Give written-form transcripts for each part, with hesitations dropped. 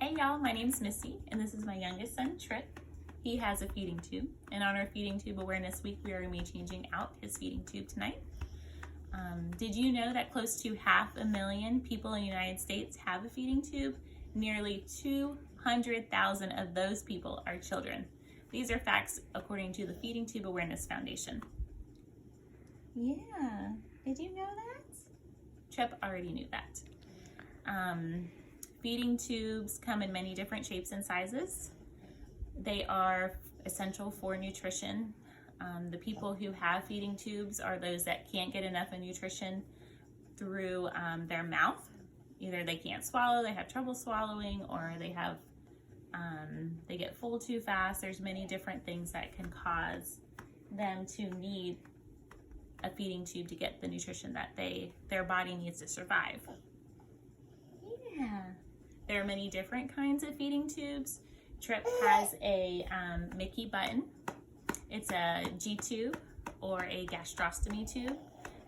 Hey y'all, my name's Missy, and this is my youngest son, Tripp. He has a feeding tube, and on our Feeding Tube Awareness Week, we are going to be changing out his feeding tube tonight. Did you know that close to 500,000 people in the United States have a feeding tube? Nearly 200,000 of those people are children. These are facts according to the Feeding Tube Awareness Foundation. Yeah, did you know that? Tripp already knew that. Feeding tubes come in many different shapes and sizes. They are essential for nutrition. The people who have feeding tubes are those that can't get enough of nutrition through their mouth. Either they can't swallow, they have trouble swallowing, or they get full too fast. There's many different things that can cause them to need a feeding tube to get the nutrition that their body needs to survive. Yeah. There are many different kinds of feeding tubes. Tripp has a Mickey button. It's a G tube or a gastrostomy tube.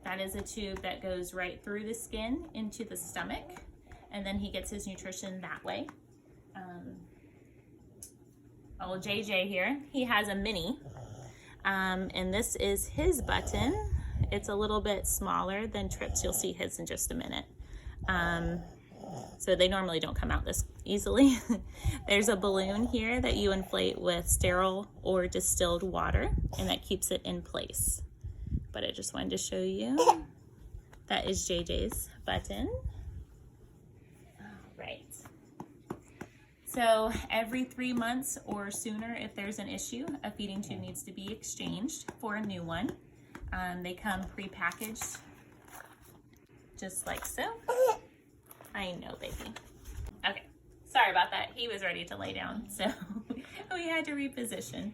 That is a tube that goes right through the skin into the stomach, and then he gets his nutrition that way. JJ here, he has a mini, and this is his button. It's a little bit smaller than Tripp's. You'll see his in just a minute. So they normally don't come out this easily. There's a balloon here that you inflate with sterile or distilled water, and that keeps it in place. But I just wanted to show you. That is JJ's button. All right. So every 3 months or sooner, if there's an issue, a feeding tube needs to be exchanged for a new one. They come pre-packaged, just like so. I know, baby. Okay, sorry about that. He was ready to lay down, so we had to reposition.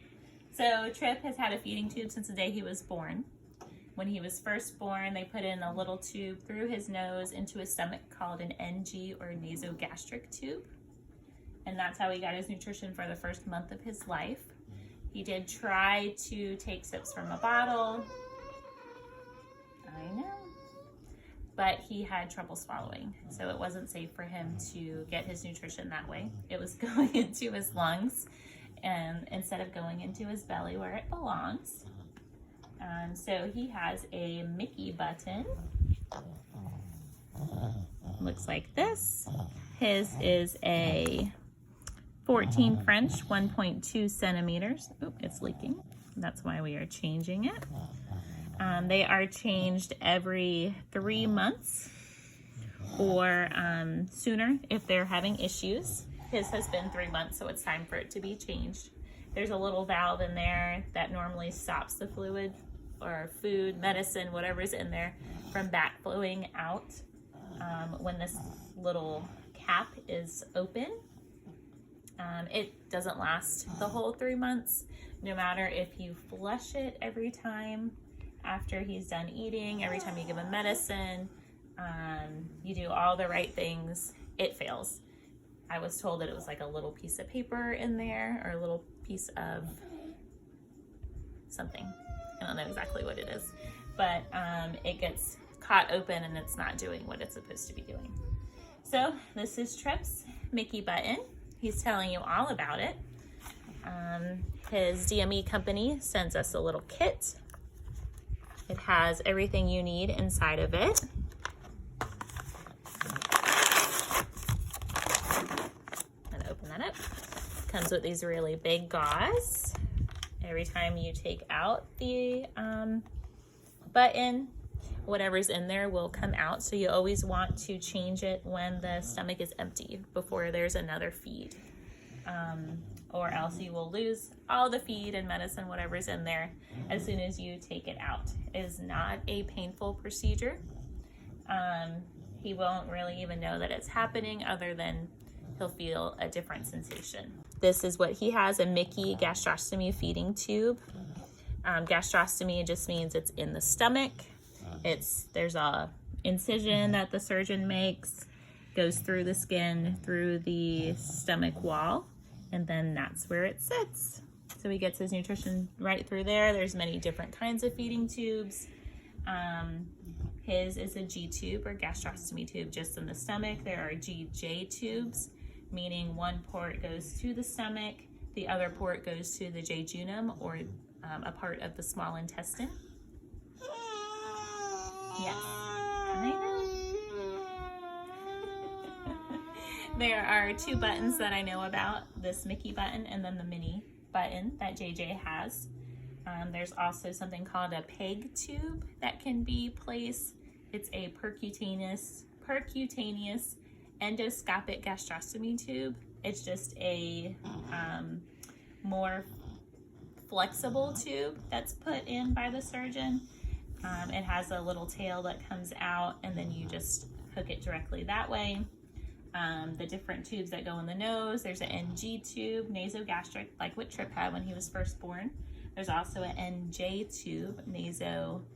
So Tripp has had a feeding tube since the day he was born. When he was first born, they put in a little tube through his nose into his stomach called an NG or nasogastric tube. And that's how he got his nutrition for the first month of his life. He did try to take sips from a bottle. I know. But he had trouble swallowing, so it wasn't safe for him to get his nutrition that way. It was going into his lungs, and instead of going into his belly where it belongs. So he has a Mickey button. Looks like this. His is a 14 French, 1.2 centimeters. Oop, it's leaking. That's why we are changing it. They are changed every 3 months or sooner if they're having issues. His has been 3 months, so it's time for it to be changed. There's a little valve in there that normally stops the fluid or food, medicine, whatever's in there from backflowing out when this little cap is open. It doesn't last the whole 3 months, no matter if you flush it every time after he's done eating, every time you give him medicine, you do all the right things, it fails. I was told that it was like a little piece of paper in there or a little piece of something. I don't know exactly what it is, but it gets caught open and it's not doing what it's supposed to be doing. So this is Tripp's Mickey button. He's telling you all about it. His DME company sends us a little kit. It has everything you need inside of it. And open that up. Comes with these really big gauze. Every time you take out the button, whatever's in there will come out. So you always want to change it when the stomach is empty before there's another feed. Or else you will lose all the feed and medicine, whatever's in there, as soon as you take it out. It is not a painful procedure. He won't really even know that it's happening other than he'll feel a different sensation. This is what he has, a Mickey gastrostomy feeding tube. Gastrostomy just means it's in the stomach. There's a incision that the surgeon makes, goes through the skin, through the stomach wall, and then that's where it sits. So he gets his nutrition right through there. There's many different kinds of feeding tubes. His is a G tube or gastrostomy tube just in the stomach. There are GJ tubes meaning one port goes to the stomach, the other port goes to the jejunum, or a part of the small intestine. Yes, I know. There are two buttons that I know about, this Mickey button and then the mini button that JJ has. There's also something called a PEG tube that can be placed. It's a percutaneous endoscopic gastrostomy tube. It's just a more flexible tube that's put in by the surgeon. It has a little tail that comes out, and then you just hook it directly that way. The different tubes that go in the nose, there's an NG tube, nasogastric, like what Tripp had when he was first born. There's also an NJ tube, nasojejunal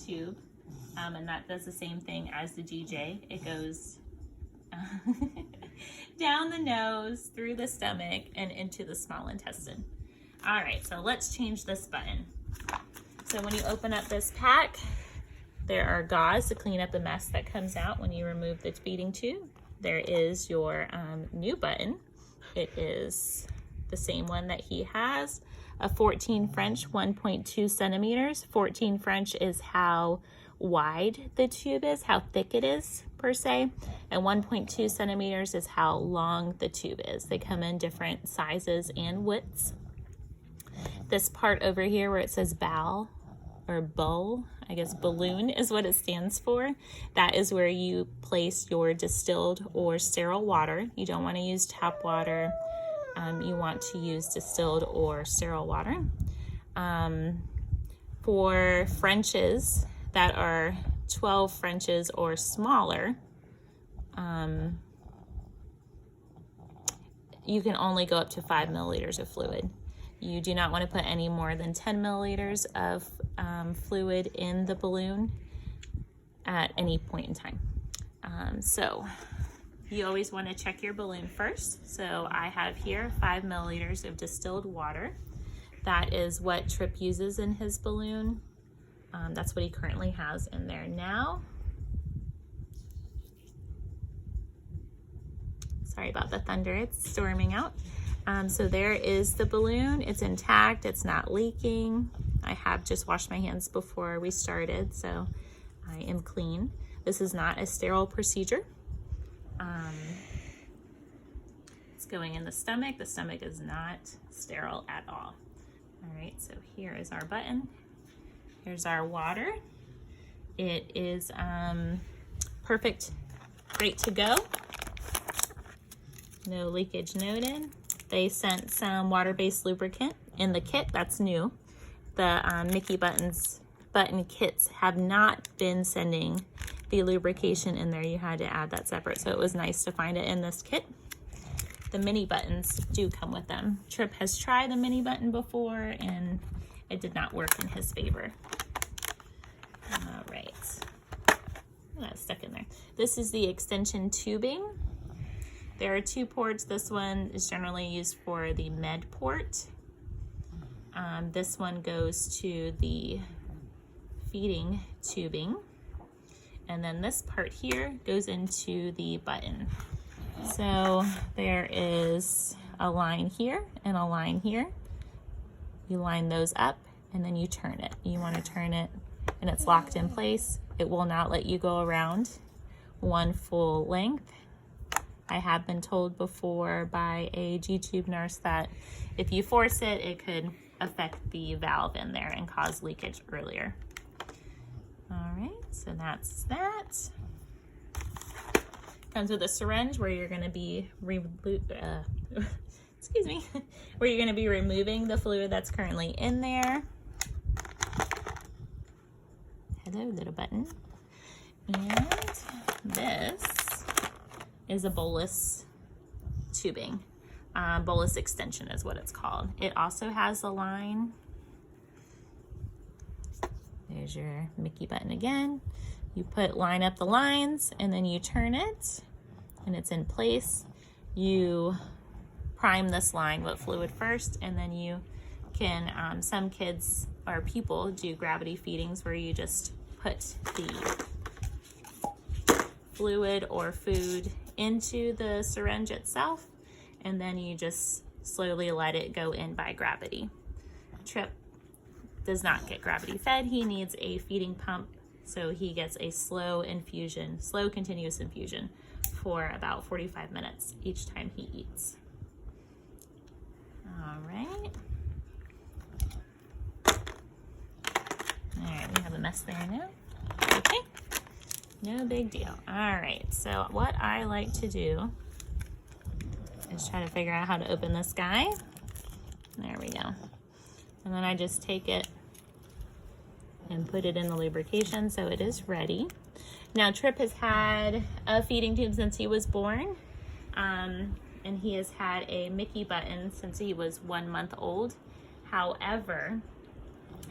tube, and that does the same thing as the GJ. It goes down the nose, through the stomach, and into the small intestine. All right, so let's change this button. So when you open up this pack, there are gauze to clean up the mess that comes out when you remove the feeding tube. There is your new button. It is the same one that he has, a 14 French, 1.2 centimeters. 14 French is how wide the tube is, how thick it is per se, and 1.2 centimeters is how long the tube is. They come in different sizes and widths. This part over here where it says bowl or bowl, I guess balloon is what it stands for. That is where you place your distilled or sterile water. You don't want to use tap water. You want to use distilled or sterile water. For Frenches that are 12 Frenches or smaller, you can only go up to 5 milliliters of fluid. You do not want to put any more than 10 milliliters of fluid in the balloon at any point in time. So you always want to check your balloon first. So I have here 5 milliliters of distilled water. That is what Tripp uses in his balloon. That's what he currently has in there now. Sorry about the thunder, it's storming out. So there is the balloon. It's intact, it's not leaking. I have just washed my hands before we started, so I am clean. This is not a sterile procedure. It's going in the stomach. The stomach is not sterile at all. All right, so here is our button. Here's our water. It is perfect, great to go. No leakage noted. They sent some water-based lubricant in the kit. That's new. The Mickey button kits have not been sending the lubrication in there. You had to add that separate, so it was nice to find it in this kit. The mini buttons do come with them. Tripp has tried the mini button before and it did not work in his favor. All right, that's stuck in there. This is the extension tubing. There are two ports. This one is generally used for the med port. This one goes to the feeding tubing. And then this part here goes into the button. So there is a line here and a line here. You line those up and then you turn it. You want to turn it and it's locked in place. It will not let you go around one full length. I have been told before by a G-tube nurse that if you force it, it could affect the valve in there and cause leakage earlier. All right, so that's that. Comes with a syringe where you're going to be excuse me, where you're going to be removing the fluid that's currently in there. Hello, little button. And this is a bolus tubing. Bolus extension is what it's called. It also has a line. There's your Mickey button again. You line up the lines and then you turn it and it's in place. You prime this line with fluid first, and then you can, some kids or people do gravity feedings where you just put the fluid or food into the syringe itself, and then you just slowly let it go in by gravity. Tripp does not get gravity fed. He needs a feeding pump, so he gets a slow infusion, slow continuous infusion for about 45 minutes each time he eats. All right. All right, we have a mess there now. Okay, no big deal. All right, so what I like to do is try to figure out how to open this guy. There we go. And then I just take it and put it in the lubrication so it is ready. Now Tripp has had a feeding tube since he was born, and he has had a Mickey button since he was 1 month old. However,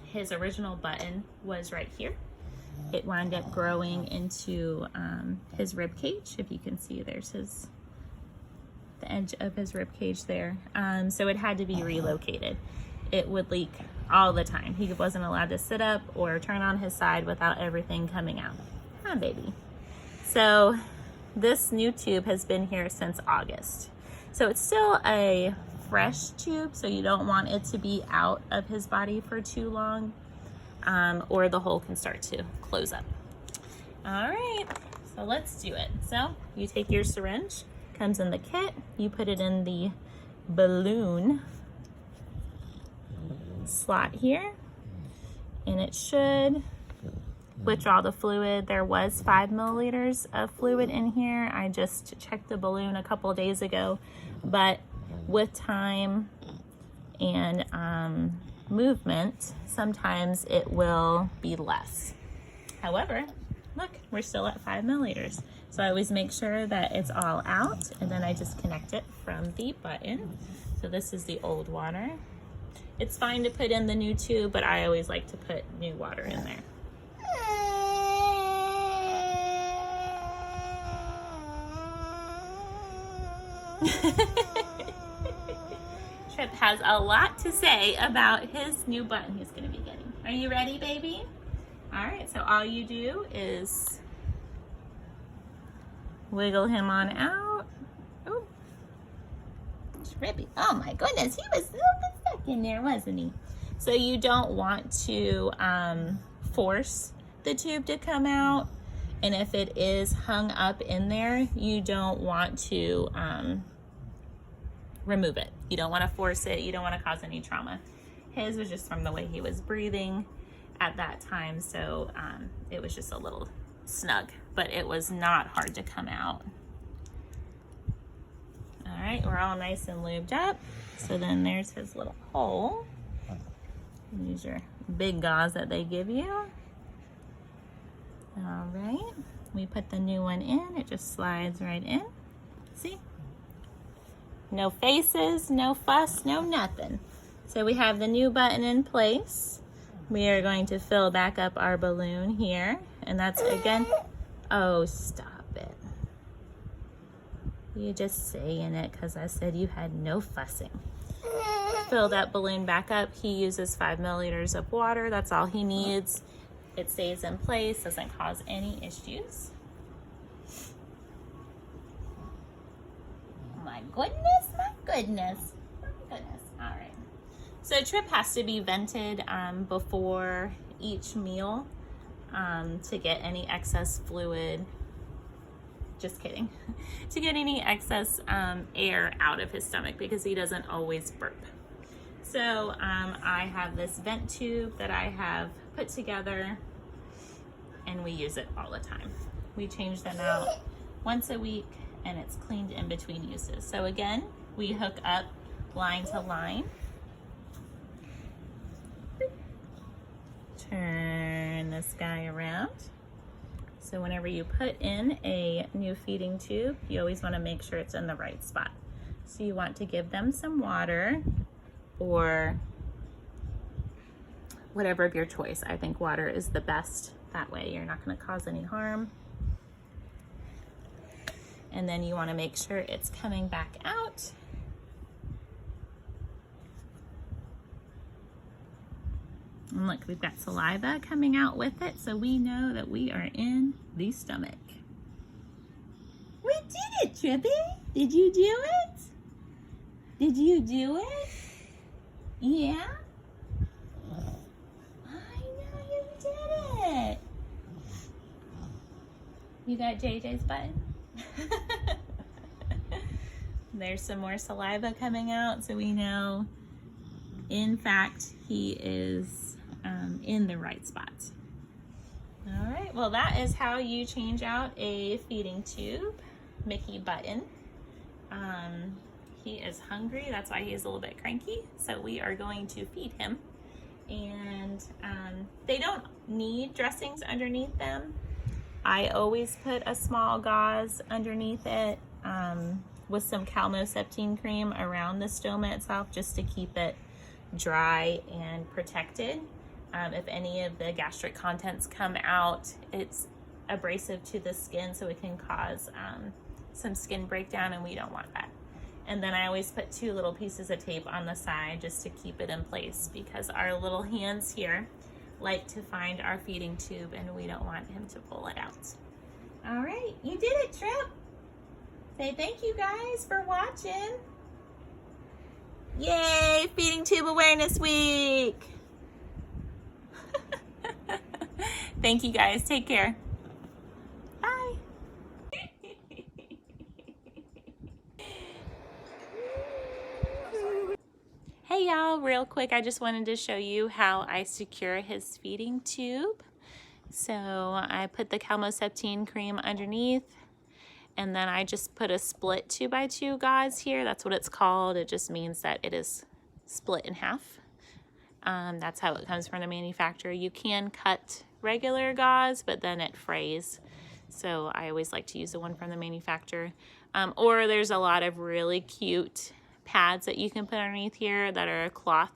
his original button was right here. It wound up growing into his rib cage. If you can see, there's the edge of his rib cage there. So it had to be relocated. It would leak all the time. He wasn't allowed to sit up or turn on his side without everything coming out. Hi, baby. So this new tube has been here since August. So it's still a fresh tube, so you don't want it to be out of his body for too long, or the hole can start to close up. All right, so let's do it. So you take your syringe, comes in the kit, you put it in the balloon slot here, and it should withdraw the fluid. There was 5 milliliters of fluid in here. I just checked the balloon a couple days ago, but with time and movement, sometimes it will be less. However, look, we're still at 5 milliliters. So I always make sure that it's all out, and then I just connect it from the button. So this is the old water. It's fine to put in the new tube, but I always like to put new water in there. Tripp has a lot to say about his new button he's going to be getting. Are you ready, baby? All right, so all you do is wiggle him on out. Oh, Trippy. Oh my goodness, he was a little bit stuck in there, wasn't he? So you don't want to force the tube to come out. And if it is hung up in there, you don't want to remove it. You don't want to force it. You don't want to cause any trauma. His was just from the way he was breathing at that time, so it was just a little snug, but it was not hard to come out. All right, we're all nice and lubed up. So then there's his little hole. Use your big gauze that they give you. All right, we put the new one in. It just slides right in. See? No faces, no fuss, no nothing. So we have the new button in place. We are going to fill back up our balloon here. And that's again, oh, stop it. You're just saying it because I said you had no fussing. Fill that balloon back up. He uses 5 milliliters of water. That's all he needs. It stays in place, doesn't cause any issues. My goodness, my goodness, my goodness. All right. So Tripp has to be vented before each meal to get any excess fluid. Just kidding. To get any excess air out of his stomach because he doesn't always burp. So I have this vent tube that I have put together, and we use it all the time. We change them out once a week, and it's cleaned in between uses. So again, we hook up line to line. Turn this guy around. So whenever you put in a new feeding tube, you always want to make sure it's in the right spot. So you want to give them some water or whatever of your choice. I think water is the best. That way you're not going to cause any harm. And then you want to make sure it's coming back out. And look, we've got saliva coming out with it, so we know that we are in the stomach. We did it, Trippy. Did you do it? Did you do it? Yeah? I know you did it. You got JJ's button? There's some more saliva coming out, so we know, in fact, he is in the right spot. All right, well, that is how you change out a feeding tube. Mickey Button. He is hungry, that's why he's a little bit cranky, so we are going to feed him. And they don't need dressings underneath them. I always put a small gauze underneath it with some calmoseptine cream around the stoma itself, just to keep it dry and protected. If any of the gastric contents come out, it's abrasive to the skin, so it can cause some skin breakdown, and we don't want that. And then I always put 2 little pieces of tape on the side just to keep it in place, because our little hands here like to find our feeding tube and we don't want him to pull it out. All right, you did it, Tripp. Say thank you guys for watching. Yay, Feeding Tube Awareness Week. Thank you guys, take care. Bye. Hey y'all, real quick, I just wanted to show you how I secure his feeding tube. So I put the calmoseptine cream underneath, and then I just put a split 2x2 gauze here. That's what it's called. It just means that it is split in half. That's how it comes from the manufacturer. You can cut regular gauze, but then it frays. So I always like to use the one from the manufacturer. Or there's a lot of really cute pads that you can put underneath here that are a cloth.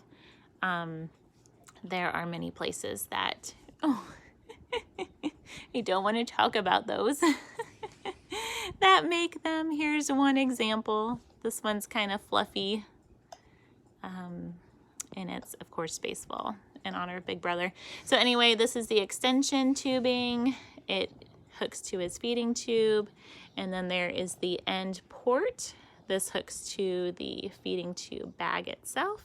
There are many places that, I don't want to talk about those, that make them. Here's one example. This one's kind of fluffy. And it's, of course, Baseball in honor of Big Brother. So anyway, this is the extension tubing. It hooks to his feeding tube. And then there is the end port. This hooks to the feeding tube bag itself.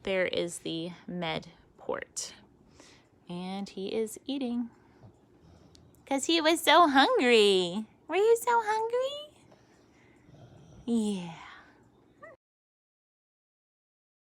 There is the med port. And he is eating. Because he was so hungry. Were you so hungry? Yeah.